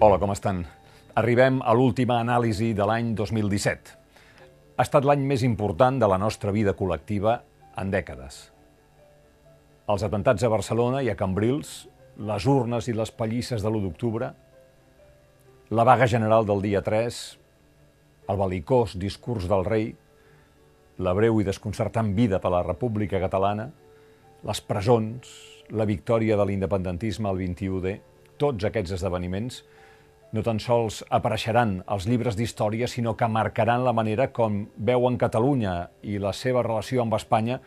Hola, com estan? Arribem a l'última anàlisi de l'any 2017. Ha estat l'any més important de la nostra vida col·lectiva en dècades. Els atemptats a Barcelona i a Cambrils, les urnes i les pallisses de l'1 d'octubre, la vaga general del dia 3, el bel·licós discurs del rei, la breu i desconcertant vida per a la República Catalana, les presons, la victòria de l'independentisme al 21D, tots aquests esdeveniments no tan sols apareixeran als llibres d'història, sinó que marcaran la manera com veuen Catalunya i la seva relació amb Espanya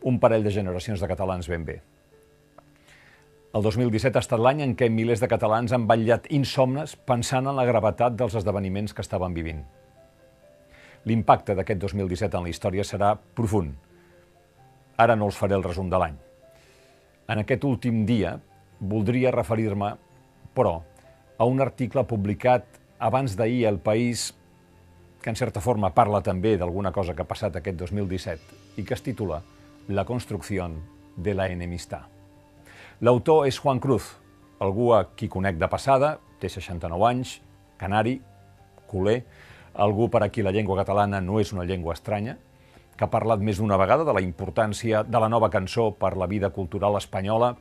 un parell de generacions de catalans ben bé. El 2017 ha estat l'any en què milers de catalans han vetllat insomnes pensant en la gravetat dels esdeveniments que estaven vivint. L'impacte d'aquest 2017 en la història serà profund. Ara no els faré el resum de l'any. En aquest últim dia voldria referir-me, però, a un article publicat abans d'ahir al País, que en certa forma parla també d'alguna cosa que ha passat aquest 2017 i que es titula La construcción de la enemistad. L'autor és Juan Cruz, algú a qui conec de passada, té 69 anys, canari, culer, algú per a qui la llengua catalana no és una llengua estranya, que ha parlat més d'una vegada de la importància de la nova cançó per la vida cultural espanyola,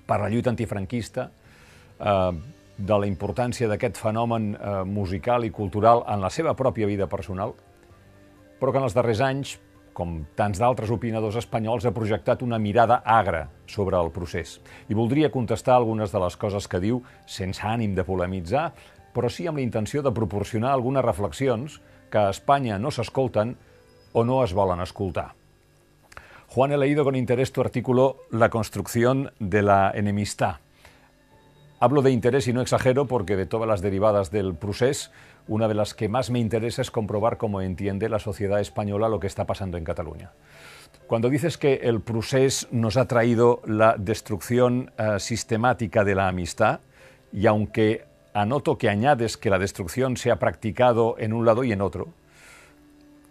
per la lluita antifranquista, de la importància d'aquest fenomen musical i cultural en la seva pròpia vida personal, però que en els darrers anys, com tants d'altres opinadors espanyols, ha projectat una mirada agra sobre el procés. I voldria contestar algunes de les coses que diu, sense ànim de polemitzar, però sí amb la intenció de proporcionar algunes reflexions que a Espanya no s'escolten o no es volen escoltar. Juan, he leído con interés tu artículo La construcción de la enemistad. Hablo de interés y no exagero porque de todas las derivadas del procés, una de las que más me interesa es comprobar cómo entiende la sociedad española lo que está pasando en Cataluña. Cuando dices que el procés nos ha traído la destrucción sistemática de la amistad, y aunque anoto que añades que la destrucción se ha practicado en un lado y en otro,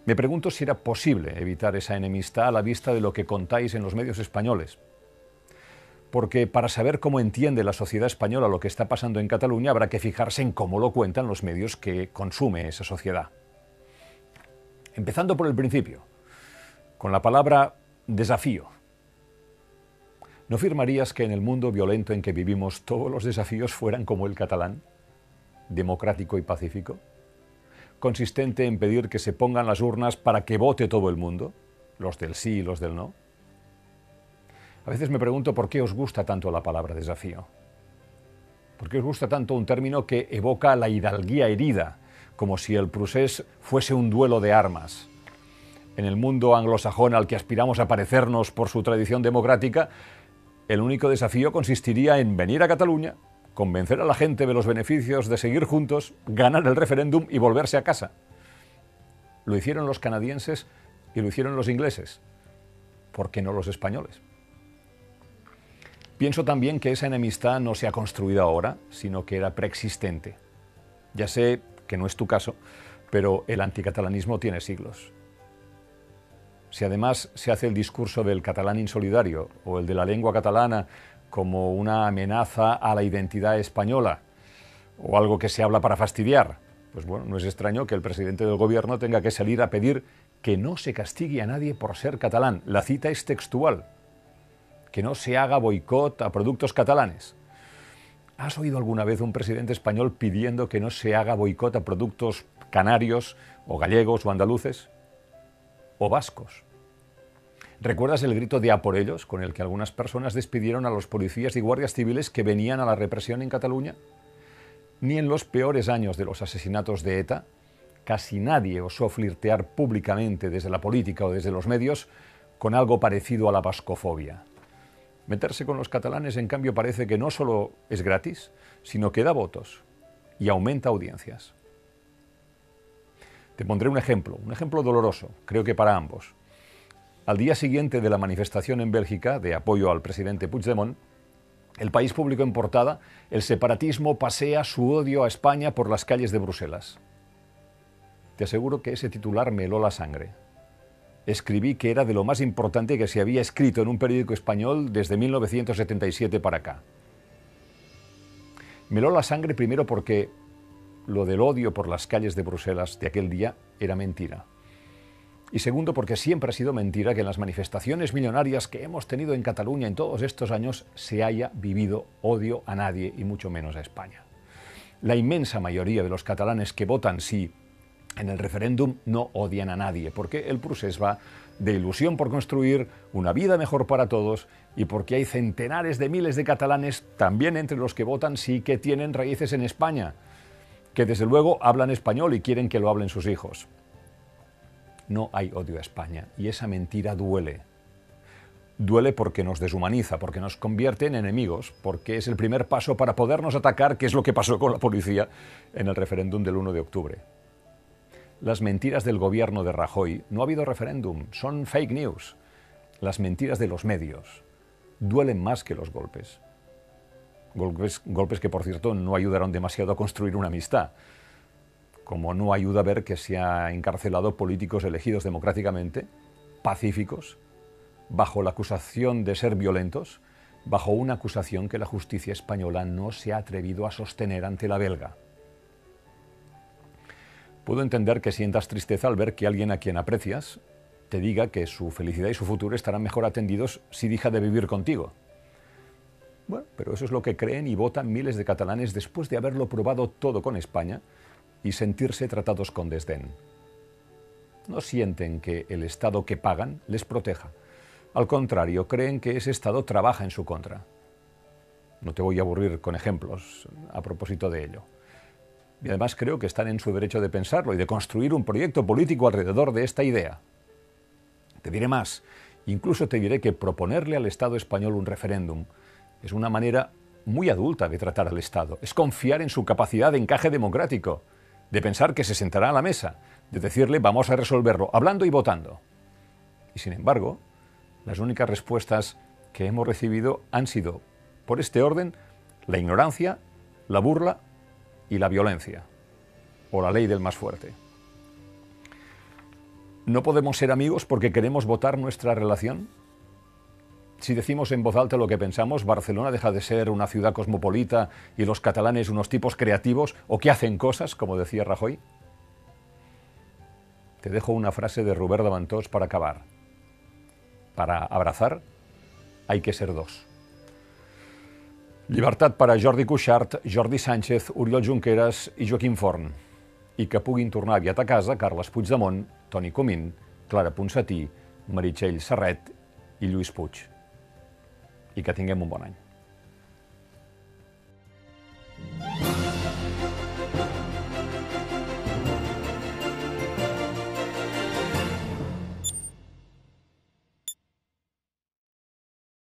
me pregunto si era posible evitar esa enemistad a la vista de lo que contáis en los medios españoles. Porque para saber cómo entiende la sociedad española lo que está pasando en Cataluña habrá que fijarse en cómo lo cuentan los medios que consume esa sociedad. Empezando por el principio, con la palabra desafío. ¿No firmarías que en el mundo violento en que vivimos todos los desafíos fueran como el catalán, democrático y pacífico? Consistente en pedir que se pongan las urnas para que vote todo el mundo, los del sí y los del no. A veces me pregunto por qué os gusta tanto la palabra desafío. ¿Por qué os gusta tanto un término que evoca la hidalguía herida, como si el procés fuese un duelo de armas? En el mundo anglosajón al que aspiramos a parecernos por su tradición democrática, el único desafío consistiría en venir a Cataluña, convencer a la gente de los beneficios de seguir juntos, ganar el referéndum y volverse a casa. Lo hicieron los canadienses y lo hicieron los ingleses. ¿Por qué no los españoles? Pienso también que esa enemistad no se ha construido ahora, sino que era preexistente. Ya sé que no es tu caso, pero el anticatalanismo tiene siglos. Si además se hace el discurso del catalán insolidario o el de la lengua catalana como una amenaza a la identidad española o algo que se habla para fastidiar, pues bueno, no es extraño que el presidente del gobierno tenga que salir a pedir que no se castigue a nadie por ser catalán. La cita es textual. Que no se haga boicot a productos catalanes. ¿Has oído alguna vez un presidente español pidiendo que no se haga boicot a productos canarios o gallegos o andaluces o vascos? ¿Recuerdas el grito de "a por ellos" con el que algunas personas despidieron a los policías y guardias civiles que venían a la represión en Cataluña? Ni en los peores años de los asesinatos de ETA, casi nadie osó flirtear públicamente desde la política o desde los medios con algo parecido a la vascofobia. Meterse con los catalanes, en cambio, parece que no solo es gratis, sino que da votos y aumenta audiencias. Te pondré un ejemplo doloroso, creo que para ambos. Al día siguiente de la manifestación en Bélgica de apoyo al presidente Puigdemont, El País publicó en portada: "El separatismo pasea su odio a España por las calles de Bruselas". Te aseguro que ese titular me heló la sangre. Escribí que era de lo más importante que se había escrito en un periódico español desde 1977 para acá. Me heló la sangre primero porque lo del odio por las calles de Bruselas de aquel día era mentira. Y segundo, porque siempre ha sido mentira que en las manifestaciones millonarias que hemos tenido en Cataluña en todos estos años se haya vivido odio a nadie y mucho menos a España. La inmensa mayoría de los catalanes que votan sí en el referéndum no odian a nadie, porque el procés va de ilusión por construir una vida mejor para todos y porque hay centenares de miles de catalanes, también entre los que votan sí, que tienen raíces en España, que desde luego hablan español y quieren que lo hablen sus hijos. No hay odio a España y esa mentira duele. Duele porque nos deshumaniza, porque nos convierte en enemigos, porque es el primer paso para podernos atacar, que es lo que pasó con la policía en el referéndum del 1 de octubre. Las mentiras del gobierno de Rajoy, no ha habido referéndum, son fake news. Las mentiras de los medios duelen más que los golpes. Golpes que, por cierto, no ayudaron demasiado a construir una amistad. Como no ayuda a ver que se ha encarcelado políticos elegidos democráticamente, pacíficos, bajo la acusación de ser violentos, bajo una acusación que la justicia española no se ha atrevido a sostener ante la belga. Puedo entender que sientas tristeza al ver que alguien a quien aprecias te diga que su felicidad y su futuro estarán mejor atendidos si deja de vivir contigo. Bueno, pero eso es lo que creen y votan miles de catalanes después de haberlo probado todo con España y sentirse tratados con desdén. No sienten que el Estado que pagan les proteja. Al contrario, creen que ese Estado trabaja en su contra. No te voy a aburrir con ejemplos a propósito de ello. Y además creo que están en su derecho de pensarlo y de construir un proyecto político alrededor de esta idea. Te diré más, incluso te diré que proponerle al Estado español un referéndum es una manera muy adulta de tratar al Estado. Es confiar en su capacidad de encaje democrático, de pensar que se sentará a la mesa, de decirle vamos a resolverlo, hablando y votando. Y sin embargo, las únicas respuestas que hemos recibido han sido, por este orden, la ignorancia, la burla y la violencia, o la ley del más fuerte. ¿No podemos ser amigos porque queremos votar nuestra relación? Si decimos en voz alta lo que pensamos, Barcelona deja de ser una ciudad cosmopolita y los catalanes unos tipos creativos o que hacen cosas, como decía Rajoy. Te dejo una frase de Robert de Ventós para acabar. Para abrazar hay que ser dos. Llibertat per a Jordi Cuixart, Jordi Sánchez, Oriol Junqueras i Joaquim Forn. I que puguin tornar aviat a casa Carles Puigdemont, Toni Comín, Clara Ponsatí, Meritxell Serret i Lluís Puig. I que tinguem un bon any.